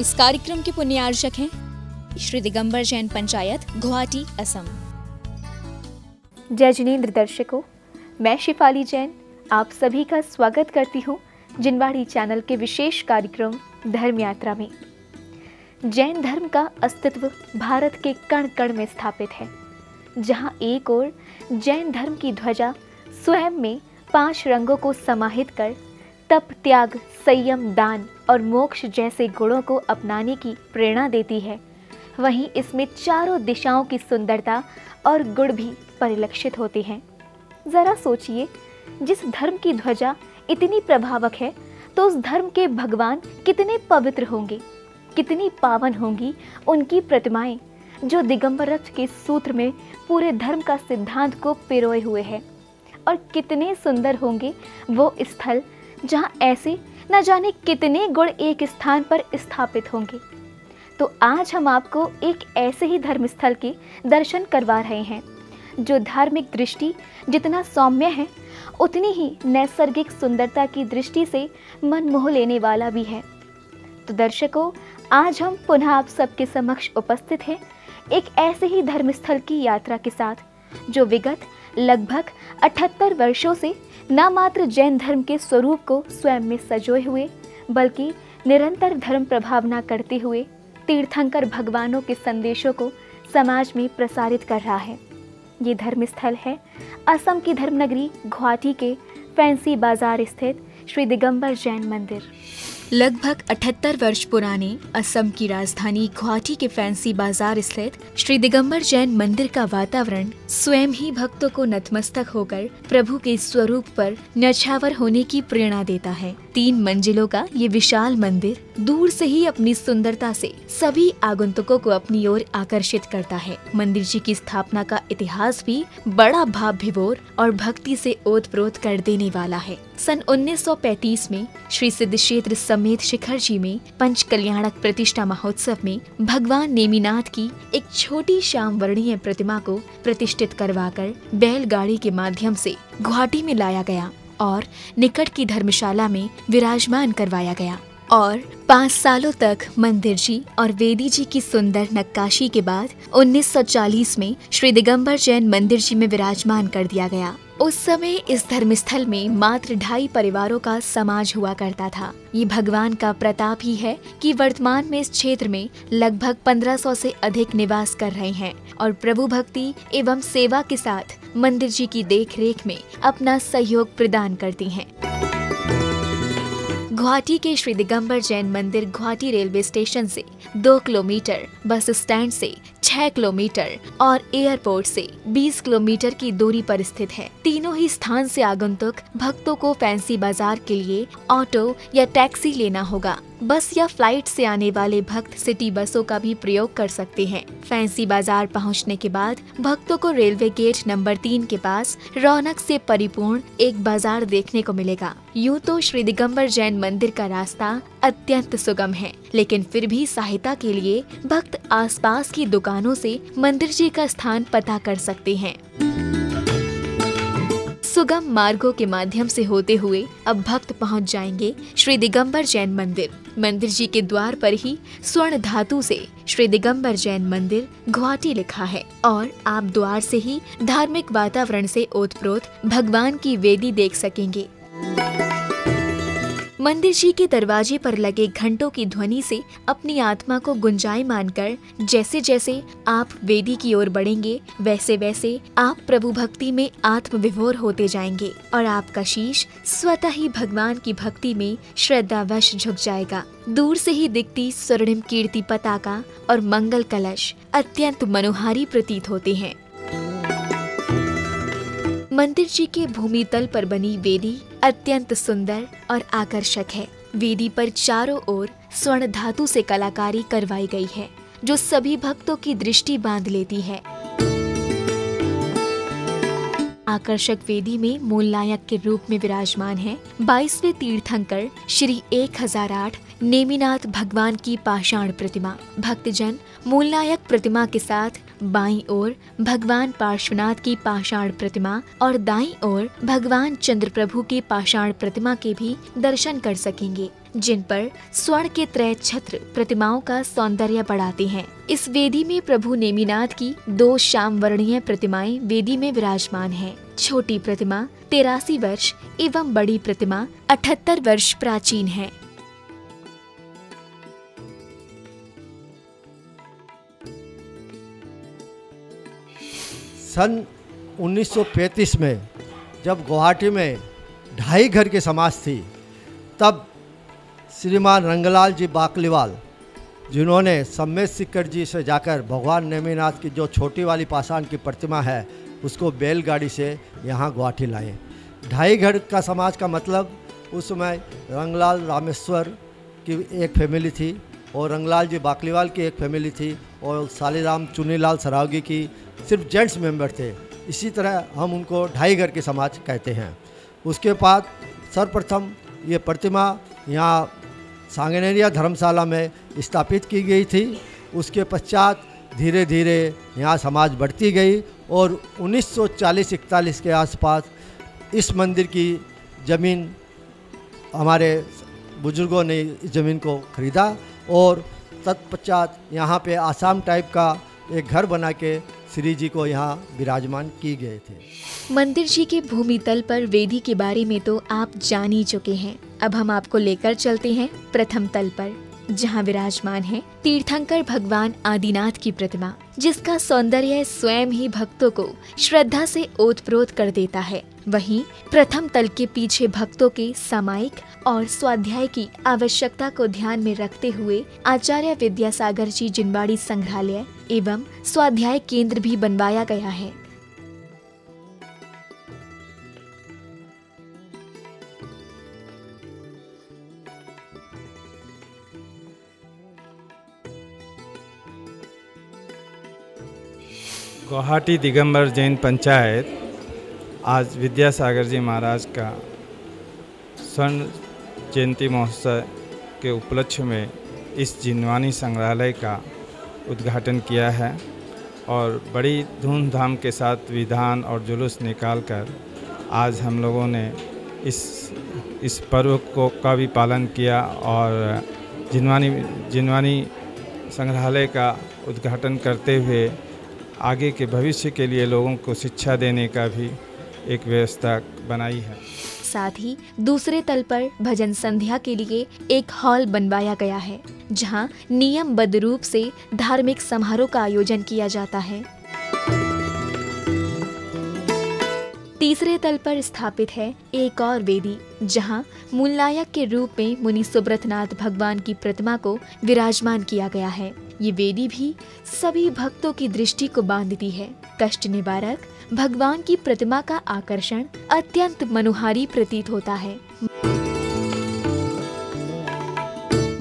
इस कार्यक्रम के पुण्यार्चक हैं श्री दिगंबर जैन पंचायत, गुवाहाटी, असम। जय जिनेंद्र दर्शकों, मैं शिफाली जैन आप सभी का स्वागत करती हूँ जिनवाड़ी चैनल के विशेष कार्यक्रम धर्म यात्रा में। जैन धर्म का अस्तित्व भारत के कण कण में स्थापित है, जहाँ एक ओर जैन धर्म की ध्वजा स्वयं में 5 रंगों को समाहित कर तप, त्याग, संयम, दान और मोक्ष जैसे गुणों को अपनाने की प्रेरणा देती है, वहीं इसमें चारों दिशाओं की सुंदरता और गुण भी परिलक्षित होते हैं। जरा सोचिए, जिस धर्म की ध्वजा इतनी प्रभावक है तो उस धर्म के भगवान कितने पवित्र होंगे, कितनी पावन होंगी उनकी प्रतिमाएं जो दिगंबरत्व के सूत्र में पूरे धर्म का सिद्धांत को पिरोए हुए है, और कितने सुंदर होंगे वो स्थल जहाँ ऐसे न जाने कितने गुण एक स्थान पर स्थापित होंगे। तो आज हम आपको एक ऐसे ही धर्म स्थल के दर्शन करवा रहे हैं जो धार्मिक दृष्टि जितना सौम्य है उतनी ही नैसर्गिक सुंदरता की दृष्टि से मन मोह लेने वाला भी है। तो दर्शकों, आज हम पुनः आप सबके समक्ष उपस्थित हैं एक ऐसे ही धर्मस्थल की यात्रा के साथ जो विगत लगभग 78 वर्षों से न मात्र जैन धर्म के स्वरूप को स्वयं में सजोए हुए बल्कि निरंतर धर्म प्रभावना करते हुए तीर्थंकर भगवानों के संदेशों को समाज में प्रसारित कर रहा है। ये धर्मस्थल है असम की धर्मनगरी गुवाहाटी के फैंसी बाजार स्थित श्री दिगंबर जैन मंदिर। लगभग 78 वर्ष पुराने असम की राजधानी गुवाहाटी के फैंसी बाजार स्थित श्री दिगंबर जैन मंदिर का वातावरण स्वयं ही भक्तों को नतमस्तक होकर प्रभु के स्वरूप पर न्यौछावर होने की प्रेरणा देता है। 3 मंजिलों का ये विशाल मंदिर दूर से ही अपनी सुंदरता से सभी आगंतुकों को अपनी ओर आकर्षित करता है। मंदिर जी की स्थापना का इतिहास भी बड़ा भाव विभोर और भक्ति से ओतप्रोत कर देने वाला है। सन 1935 में श्री सिद्धक्षेत्र समेत शिखर जी में पंच कल्याणक प्रतिष्ठा महोत्सव में भगवान नेमिनाथ की एक छोटी श्याम वर्णीय प्रतिमा को प्रतिष्ठित करवाकर बैलगाड़ी के माध्यम से गुवाहाटी में लाया गया और निकट की धर्मशाला में विराजमान करवाया गया और 5 सालों तक मंदिर जी और वेदी जी की सुंदर नक्काशी के बाद 1940 में श्री दिगंबर जैन मंदिर जी में विराजमान कर दिया गया। उस समय इस धर्मस्थल में मात्र 2.5 परिवारों का समाज हुआ करता था। ये भगवान का प्रताप ही है कि वर्तमान में इस क्षेत्र में लगभग 1500 से अधिक निवास कर रहे हैं और प्रभु भक्ति एवं सेवा के साथ मंदिर जी की देखरेख में अपना सहयोग प्रदान करती हैं। गुवाहाटी के श्री दिगंबर जैन मंदिर गुवाहाटी रेलवे स्टेशन से 2 किलोमीटर, बस स्टैंड से 6 किलोमीटर और एयरपोर्ट से 20 किलोमीटर की दूरी पर स्थित है। तीनों ही स्थान से आगंतुक भक्तों को फैंसी बाजार के लिए ऑटो या टैक्सी लेना होगा। बस या फ्लाइट से आने वाले भक्त सिटी बसों का भी प्रयोग कर सकते हैं। फैंसी बाजार पहुंचने के बाद भक्तों को रेलवे गेट नंबर 3 के पास रौनक से परिपूर्ण एक बाजार देखने को मिलेगा। यूं तो श्री दिगंबर जैन मंदिर का रास्ता अत्यंत सुगम है, लेकिन फिर भी सहायता के लिए भक्त आसपास की दुकानों से मंदिर जी का स्थान पता कर सकते हैं। सुगम मार्गों के माध्यम से होते हुए अब भक्त पहुंच जाएंगे श्री दिगंबर जैन मंदिर। मंदिर जी के द्वार पर ही स्वर्ण धातु से श्री दिगंबर जैन मंदिर गुवाहाटी लिखा है और आप द्वार से ही धार्मिक वातावरण से ओतप्रोत भगवान की वेदी देख सकेंगे। मंदिर जी के दरवाजे पर लगे घंटों की ध्वनि से अपनी आत्मा को गुंजायमान कर जैसे जैसे आप वेदी की ओर बढ़ेंगे वैसे वैसे आप प्रभु भक्ति में आत्म विभोर होते जाएंगे और आपका शीश स्वतः ही भगवान की भक्ति में श्रद्धावश झुक जाएगा। दूर से ही दिखती स्वर्णिम कीर्ति पताका और मंगल कलश अत्यंत मनोहारी प्रतीत होते हैं। मंदिर जी के भूमि तल पर बनी वेदी अत्यंत सुंदर और आकर्षक है। वेदी पर चारों ओर स्वर्ण धातु से कलाकारी करवाई गई है जो सभी भक्तों की दृष्टि बांध लेती है। आकर्षक वेदी में मूल नायक के रूप में विराजमान है 22वें तीर्थंकर श्री 1008 नेमिनाथ भगवान की पाषाण प्रतिमा। भक्तजन मूल नायक प्रतिमा के साथ बाईं ओर भगवान पार्श्वनाथ की पाषाण प्रतिमा और दाईं ओर भगवान चंद्र प्रभु की पाषाण प्रतिमा के भी दर्शन कर सकेंगे, जिन पर स्वर्ण के त्रय छत्र प्रतिमाओं का सौंदर्य बढ़ाते हैं। इस वेदी में प्रभु नेमिनाथ की 2 श्याम वर्णीय प्रतिमाएं वेदी में विराजमान हैं। छोटी प्रतिमा 83 वर्ष एवं बड़ी प्रतिमा 78 वर्ष प्राचीन है। सन 1935 में जब गुवाहाटी में 2.5 घर की समाज थी, तब श्रीमान रंगलाल जी बाकलीवाल, जिन्होंने सम्मेद सिक्कर जी से जाकर भगवान नेमिनाथ की जो छोटी वाली पाषाण की प्रतिमा है उसको बैलगाड़ी से यहाँ गुवाहाटी लाए। 2.5 घर का समाज का मतलब उस समय रंगलाल रामेश्वर की एक फैमिली थी और रंगलाल जी बाकलीवाल की एक फैमिली थी और सालीराम चुनीलाल सरावगी की सिर्फ जेंट्स मेंबर थे। इसी तरह हम उनको 2.5 घर के समाज कहते हैं। उसके बाद सर्वप्रथम ये प्रतिमा यहाँ सांगनेरिया धर्मशाला में स्थापित की गई थी। उसके पश्चात धीरे धीरे यहाँ समाज बढ़ती गई और 1940-41 के आसपास इस मंदिर की ज़मीन हमारे बुजुर्गों ने इस ज़मीन को खरीदा और तत्पश्चात यहाँ पे आसाम टाइप का एक घर बना के श्री जी को यहाँ विराजमान किए गए थे। मंदिर जी के भूमि तल पर वेदी के बारे में तो आप जान ही चुके हैं। अब हम आपको लेकर चलते हैं प्रथम तल पर, जहाँ विराजमान है तीर्थंकर भगवान आदिनाथ की प्रतिमा, जिसका सौंदर्य स्वयं ही भक्तों को श्रद्धा से ओतप्रोत कर देता है। वहीं प्रथम तल के पीछे भक्तों के सामायिक और स्वाध्याय की आवश्यकता को ध्यान में रखते हुए आचार्य विद्यासागर जी जिनवाड़ी संग्रहालय एवं स्वाध्याय केंद्र भी बनवाया गया है। गुवाहाटी दिगंबर जैन पंचायत आज विद्यासागर जी महाराज का स्वर्ण जयंती महोत्सव के उपलक्ष्य में इस जिनवानी संग्रहालय का उद्घाटन किया है और बड़ी धूमधाम के साथ विधान और जुलूस निकालकर आज हम लोगों ने इस पर्व का भी पालन किया और जिनवानी संग्रहालय का उद्घाटन करते हुए आगे के भविष्य के लिए लोगों को शिक्षा देने का भी एक व्यवस्था बनाई है। साथ ही दूसरे तल पर भजन संध्या के लिए एक हॉल बनवाया गया है, जहां नियमबद्ध रूप से धार्मिक समारोह का आयोजन किया जाता है। तीसरे तल पर स्थापित है एक और वेदी, जहां मूलनायक के रूप में मुनि सुब्रतनाथ भगवान की प्रतिमा को विराजमान किया गया है। ये वेदी भी सभी भक्तों की दृष्टि को बांधती है। कष्ट निवारक भगवान की प्रतिमा का आकर्षण अत्यंत मनोहारी प्रतीत होता है।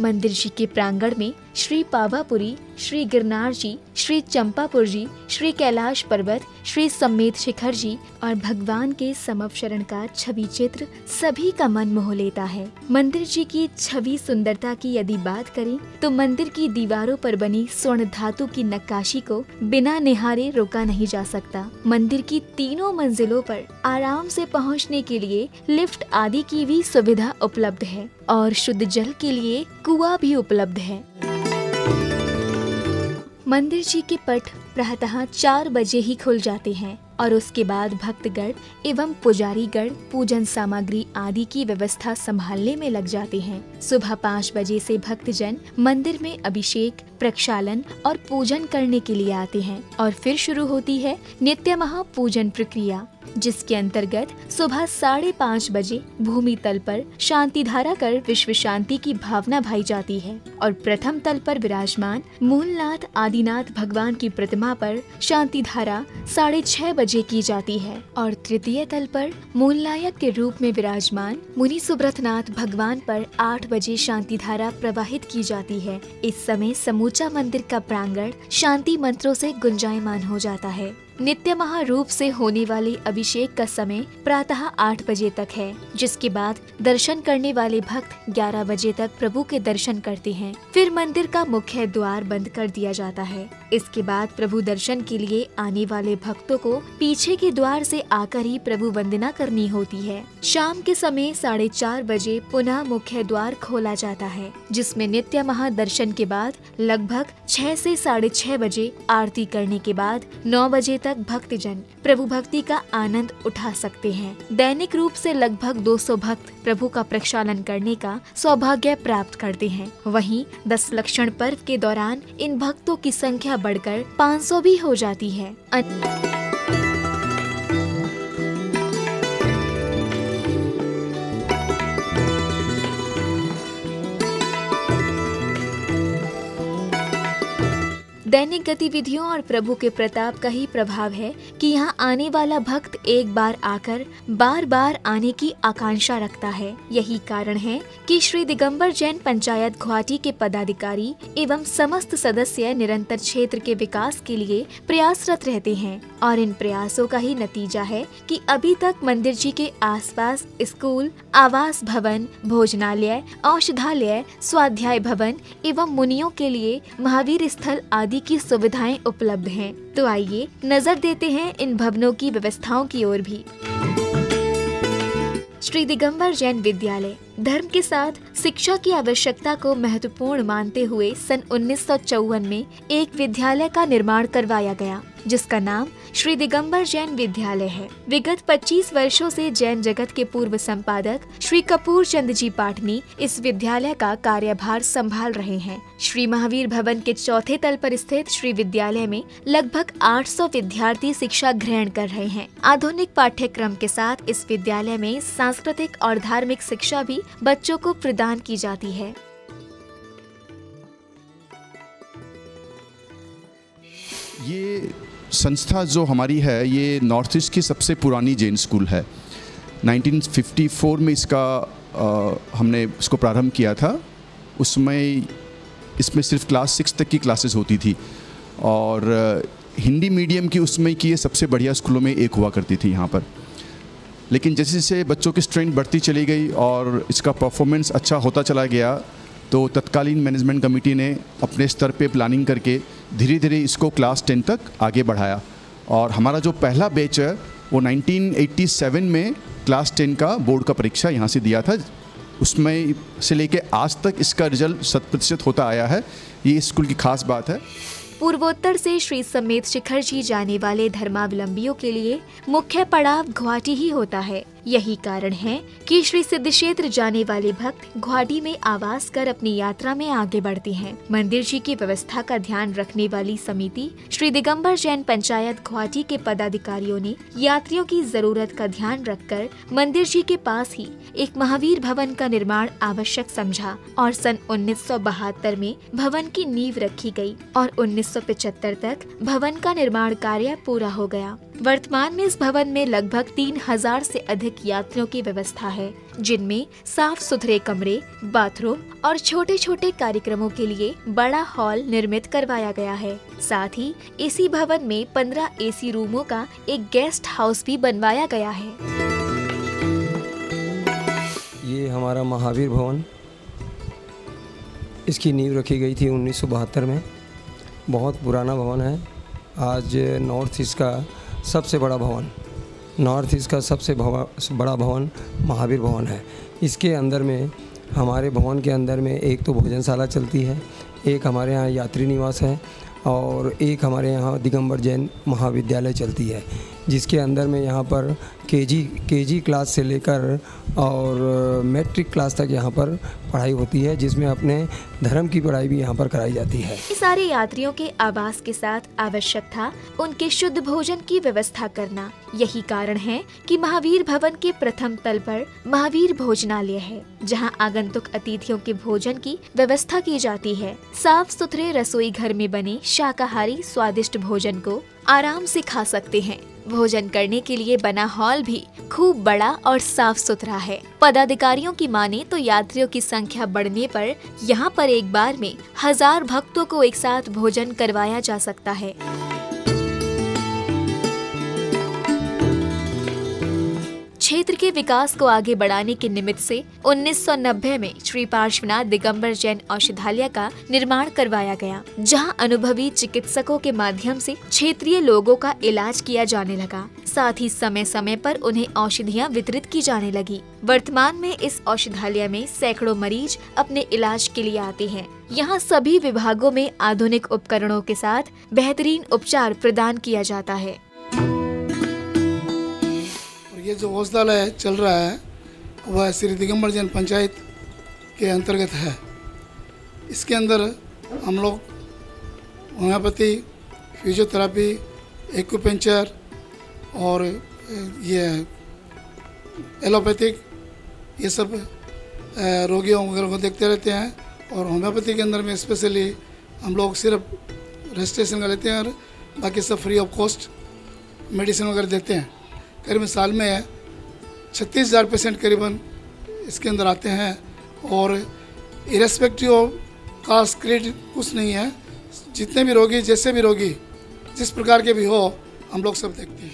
मंदिर जी के प्रांगण में श्री पावापुरी, श्री गिरनार जी, श्री चंपापुर जी, श्री कैलाश पर्वत, श्री सम्मेद शिखर जी और भगवान के समवशरण का छवि चित्र सभी का मन मोह लेता है। मंदिर जी की छवि सुंदरता की यदि बात करें तो मंदिर की दीवारों पर बनी स्वर्ण धातु की नक्काशी को बिना निहारे रोका नहीं जा सकता। मंदिर की तीनों मंजिलों पर आराम से पहुंचने के लिए लिफ्ट आदि की भी सुविधा उपलब्ध है और शुद्ध जल के लिए कुआं भी उपलब्ध है। मंदिर जी के पट प्रातः 4 बजे ही खुल जाते हैं और उसके बाद भक्तगण एवं पुजारीगण पूजन सामग्री आदि की व्यवस्था संभालने में लग जाते हैं। सुबह 5 बजे से भक्तजन मंदिर में अभिषेक, प्रक्षालन और पूजन करने के लिए आते हैं और फिर शुरू होती है नित्य महापूजन प्रक्रिया, जिसके अंतर्गत सुबह 5:30 बजे भूमि तल पर शांति धारा कर विश्व शांति की भावना भाई जाती है और प्रथम तल पर विराजमान मूलनाथ आदिनाथ भगवान की प्रतिमा पर शांति धारा 6:30 बजे की जाती है और तृतीय तल पर मूलनायक के रूप में विराजमान मुनि सुब्रतनाथ भगवान पर 8 बजे शांति धारा प्रवाहित की जाती है। इस समय समूचा मंदिर का प्रांगण शांति मंत्रों से गुंजायमान हो जाता है। नित्य महारूप से होने वाले अभिषेक का समय प्रातः 8 बजे तक है, जिसके बाद दर्शन करने वाले भक्त 11 बजे तक प्रभु के दर्शन करते हैं। फिर मंदिर का मुख्य द्वार बंद कर दिया जाता है। इसके बाद प्रभु दर्शन के लिए आने वाले भक्तों को पीछे के द्वार से आकर ही प्रभु वंदना करनी होती है। शाम के समय 4:30 बजे पुनः मुख्य द्वार खोला जाता है, जिसमें नित्य महादर्शन के बाद लगभग 6 से 6:30 बजे आरती करने के बाद 9 बजे तक भक्तजन प्रभु भक्ति का आनंद उठा सकते हैं। दैनिक रूप से लगभग 200 भक्त प्रभु का प्रक्षालन करने का सौभाग्य प्राप्त करते हैं। वहीं 10 लक्षण पर्व के दौरान इन भक्तों की संख्या बढ़कर 500 भी हो जाती है। दैनिक गतिविधियों और प्रभु के प्रताप का ही प्रभाव है कि यहाँ आने वाला भक्त एक बार आकर बार बार आने की आकांक्षा रखता है। यही कारण है कि श्री दिगंबर जैन पंचायत गुवाहाटी के पदाधिकारी एवं समस्त सदस्य निरंतर क्षेत्र के विकास के लिए प्रयासरत रहते हैं और इन प्रयासों का ही नतीजा है कि अभी तक मंदिर जी के आसपास स्कूल, आवास भवन, भोजनालय, औषधालय, स्वाध्याय भवन एवं मुनियों के लिए महावीर स्थल आदि की सुविधाएं उपलब्ध हैं। तो आइए नजर देते हैं इन भवनों की व्यवस्थाओं की ओर भी। श्री दिगंबर जैन विद्यालय धर्म के साथ शिक्षा की आवश्यकता को महत्वपूर्ण मानते हुए सन 1954 में एक विद्यालय का निर्माण करवाया गया, जिसका नाम श्री दिगंबर जैन विद्यालय है। विगत 25 वर्षों से जैन जगत के पूर्व संपादक श्री कपूर चंद जी पाटनी इस विद्यालय का कार्यभार संभाल रहे हैं। श्री महावीर भवन के चौथे तल पर स्थित श्री विद्यालय में लगभग 800 विद्यार्थी शिक्षा ग्रहण कर रहे हैं। आधुनिक पाठ्यक्रम के साथ इस विद्यालय में सांस्कृतिक और धार्मिक शिक्षा भी बच्चों को प्रदान की जाती है। ये संस्था जो हमारी है ये नॉर्थ ईस्ट की सबसे पुरानी जैन स्कूल है। 1954 में हमने इसको प्रारंभ किया था। उसमें इसमें सिर्फ क्लास 6 तक की क्लासेस होती थी और हिंदी मीडियम की उसमें की ये सबसे बढ़िया स्कूलों में एक हुआ करती थी यहाँ पर। लेकिन जैसे जैसे बच्चों की स्ट्रेंथ बढ़ती चली गई और इसका परफॉर्मेंस अच्छा होता चला गया तो तत्कालीन मैनेजमेंट कमेटी ने अपने स्तर पे प्लानिंग करके धीरे धीरे इसको क्लास 10 तक आगे बढ़ाया और हमारा जो पहला बैच है वो 1987 में क्लास 10 का बोर्ड का परीक्षा यहाँ से दिया था। उसमें से लेके आज तक इसका रिजल्ट 100% होता आया है। ये स्कूल की खास बात है। पूर्वोत्तर से श्री समेत शिखर जी जाने वाले धर्मावलंबियों के लिए मुख्य पड़ाव गुवाहाटी ही होता है। यही कारण है कि श्री सिद्ध क्षेत्र जाने वाले भक्त गुवाहाटी में आवास कर अपनी यात्रा में आगे बढ़ते हैं। मंदिर जी की व्यवस्था का ध्यान रखने वाली समिति श्री दिगंबर जैन पंचायत गुवाहाटी के पदाधिकारियों ने यात्रियों की जरूरत का ध्यान रखकर मंदिर जी के पास ही एक महावीर भवन का निर्माण आवश्यक समझा और सन 1972 में भवन की नींव रखी गई और 1975 तक भवन का निर्माण कार्य पूरा हो गया। वर्तमान में इस भवन में लगभग 3000 से अधिक यात्रियों की व्यवस्था है, जिनमें साफ सुथरे कमरे, बाथरूम और छोटे छोटे कार्यक्रमों के लिए बड़ा हॉल निर्मित करवाया गया है। साथ ही इसी भवन में 15 एसी रूमों का एक गेस्ट हाउस भी बनवाया गया है। ये हमारा महावीर भवन, इसकी नींव रखी गई थी 1972 में। बहुत पुराना भवन है। आज नॉर्थ ईस्ट का सबसे बड़ा भवन, नॉर्थ ईस्ट का सबसे बड़ा भवन महावीर भवन है। इसके अंदर में, हमारे भवन के अंदर में एक तो भोजनशाला चलती है, एक हमारे यहाँ यात्री निवास है और एक हमारे यहाँ दिगंबर जैन महाविद्यालय चलती है, जिसके अंदर में यहाँ पर केजी क्लास से लेकर और मैट्रिक क्लास तक यहाँ पर पढ़ाई होती है, जिसमें अपने धर्म की पढ़ाई भी यहाँ पर कराई जाती है। सारे यात्रियों के आवास के साथ आवश्यक था उनके शुद्ध भोजन की व्यवस्था करना। यही कारण है कि महावीर भवन के प्रथम तल पर महावीर भोजनालय है, जहां आगंतुक अतिथियों के भोजन की व्यवस्था की जाती है। साफ सुथरे रसोई घर में बने शाकाहारी स्वादिष्ट भोजन को आराम से खा सकते हैं। भोजन करने के लिए बना हॉल भी खूब बड़ा और साफ सुथरा है। पदाधिकारियों की माने तो यात्रियों की संख्या बढ़ने पर यहाँ पर एक बार में 1000 भक्तों को एक साथ भोजन करवाया जा सकता है। क्षेत्र के विकास को आगे बढ़ाने के निमित्त से 1990 में श्री पार्श्वनाथ दिगंबर जैन औषधालय का निर्माण करवाया गया, जहां अनुभवी चिकित्सकों के माध्यम से क्षेत्रीय लोगों का इलाज किया जाने लगा। साथ ही समय समय पर उन्हें औषधियां वितरित की जाने लगी। वर्तमान में इस औषधालय में सैकड़ों मरीज अपने इलाज के लिए आते हैं। यहाँ सभी विभागों में आधुनिक उपकरणों के साथ बेहतरीन उपचार प्रदान किया जाता है। और ये जो औषधालय चल रहा है वह श्री दिगंबर जैन पंचायत के अंतर्गत है। इसके अंदर हम लोग होम्योपैथी, फिजियोथेरापी, एक्यूपेंचर और ये एलोपैथिक ये सब रोगियों वगैरह को देखते रहते हैं। और होम्योपैथी के अंदर में स्पेशली हम लोग सिर्फ रजिस्ट्रेशन का लेते हैं और बाकी सब फ्री ऑफ कॉस्ट मेडिसिन वगैरह देते हैं। करीबन साल में 36,000 पेशेंट करीबन इसके अंदर आते हैं। और इरेस्पेक्टिव ऑफ कास्ट क्रीड कुछ नहीं है, जितने भी रोगी, जैसे भी रोगी, जिस प्रकार के भी हो, हम लोग सब देखते हैं।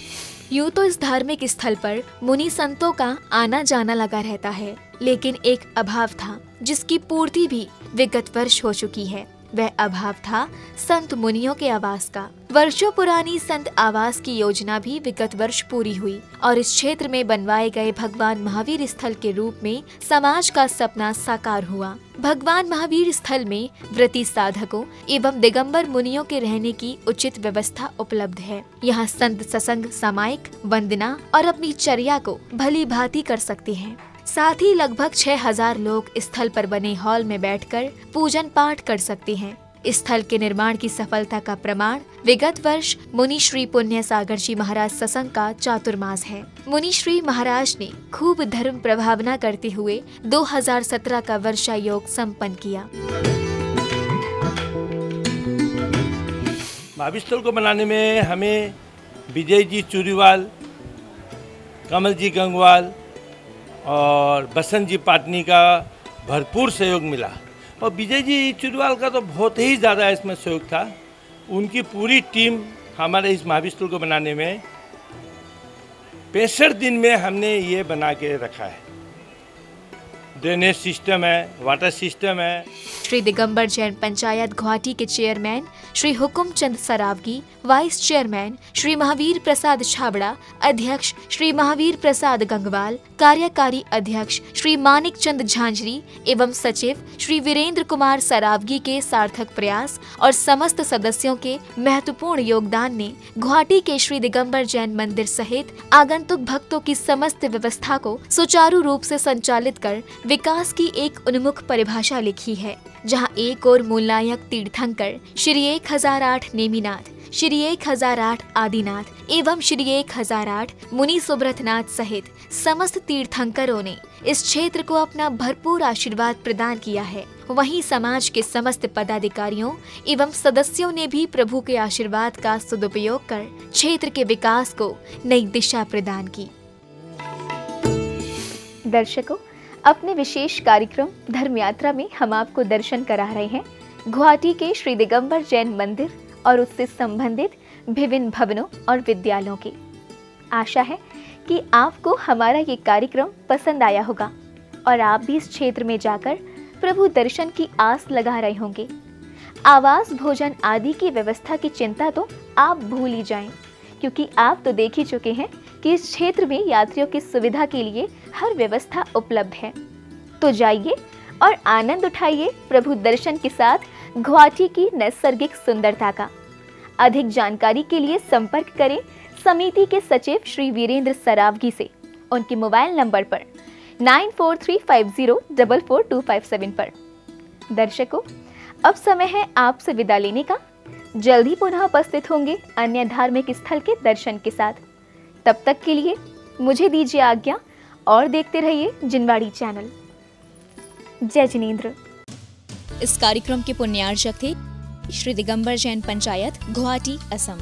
यूँ तो इस धार्मिक स्थल पर मुनि संतों का आना जाना लगा रहता है, लेकिन एक अभाव था जिसकी पूर्ति भी विगत वर्ष हो चुकी है। वह अभाव था संत मुनियों के आवास का। वर्षों पुरानी संत आवास की योजना भी विगत वर्ष पूरी हुई और इस क्षेत्र में बनवाए गए भगवान महावीर स्थल के रूप में समाज का सपना साकार हुआ। भगवान महावीर स्थल में व्रती साधकों एवं दिगंबर मुनियों के रहने की उचित व्यवस्था उपलब्ध है। यहाँ संत सत्संग, सामायिक वंदना और अपनी चर्या को भली भांति कर सकते हैं। साथ ही लगभग 6,000 लोग स्थल पर बने हॉल में बैठकर पूजन पाठ कर सकते हैं। स्थल के निर्माण की सफलता का प्रमाण विगत वर्ष मुनि श्री पुण्य सागर जी महाराज सत्संग का चातुर्मास है। मुनि श्री महाराज ने खूब धर्म प्रभावना करते हुए 2017 का वर्षा योग संपन्न किया। महावीर स्थल को बनाने में हमें विजय जी चूरीवाल, कमल जी गंगवाल और बसंत जी पाटनी का भरपूर सहयोग मिला। और विजय जी चूरीवाल का तो बहुत ही ज़्यादा इसमें सहयोग था। उनकी पूरी टीम हमारे इस महावीर स्थल को बनाने में 65 दिन में हमने ये बना के रखा है। ड्रेनेज सिस्टम है, वाटर सिस्टम है। श्री दिगंबर जैन पंचायत गुवाहाटी के चेयरमैन श्री हुकुम चंद सरावगी, वाइस चेयरमैन श्री महावीर प्रसाद छाबड़ा, अध्यक्ष श्री महावीर प्रसाद गंगवाल, कार्यकारी अध्यक्ष श्री मानिक चंद झांझरी एवं सचिव श्री वीरेंद्र कुमार सरावगी के सार्थक प्रयास और समस्त सदस्यों के महत्वपूर्ण योगदान ने गुवाहाटी के श्री दिगंबर जैन मंदिर सहित आगंतुक भक्तों की समस्त व्यवस्था को सुचारू रूप से संचालित कर विकास की एक उन्मुख परिभाषा लिखी है, जहां एक और मूलनायक तीर्थंकर श्री 1008 नेमिनाथ, श्री 1008 आदिनाथ एवं श्री 1008 मुनि सुब्रतनाथ सहित समस्त तीर्थंकरों ने इस क्षेत्र को अपना भरपूर आशीर्वाद प्रदान किया है। वहीं समाज के समस्त पदाधिकारियों एवं सदस्यों ने भी प्रभु के आशीर्वाद का सदुपयोग कर क्षेत्र के विकास को नई दिशा प्रदान की। दर्शकों, अपने विशेष कार्यक्रम धर्म यात्रा में हम आपको दर्शन करा रहे हैं गुवाहाटी के श्री दिगंबर जैन मंदिर और उससे संबंधित विभिन्न भवनों और विद्यालयों की। आशा है कि आपको हमारा ये कार्यक्रम पसंद आया होगा और आप भी इस क्षेत्र में जाकर प्रभु दर्शन की आस लगा रहे होंगे। आवास, भोजन आदि की व्यवस्था की चिंता तो आप भूल ही जाएं, क्योंकि आप तो देख ही चुके हैं कि इस क्षेत्र में यात्रियों की सुविधा के लिए हर व्यवस्था उपलब्ध है। तो जाइए और आनंद उठाइए प्रभु दर्शन के साथ गुवाहाटी की नैसर्गिक सुंदरता का। अधिक जानकारी के लिए संपर्क करें समिति के सचिव श्री वीरेंद्र सरावगी से उनके मोबाइल नंबर पर 9435044257 पर। दर्शकों, अब समय है आपसे विदा लेने का। जल्द ही पुनः उपस्थित होंगे अन्य धार्मिक स्थल के दर्शन के साथ। तब तक के लिए मुझे दीजिए आज्ञा और देखते रहिए जिनवाड़ी चैनल। जय जिनेंद्र। इस कार्यक्रम के पुण्यार्चक थे श्री दिगंबर जैन पंचायत गुवाहाटी, असम।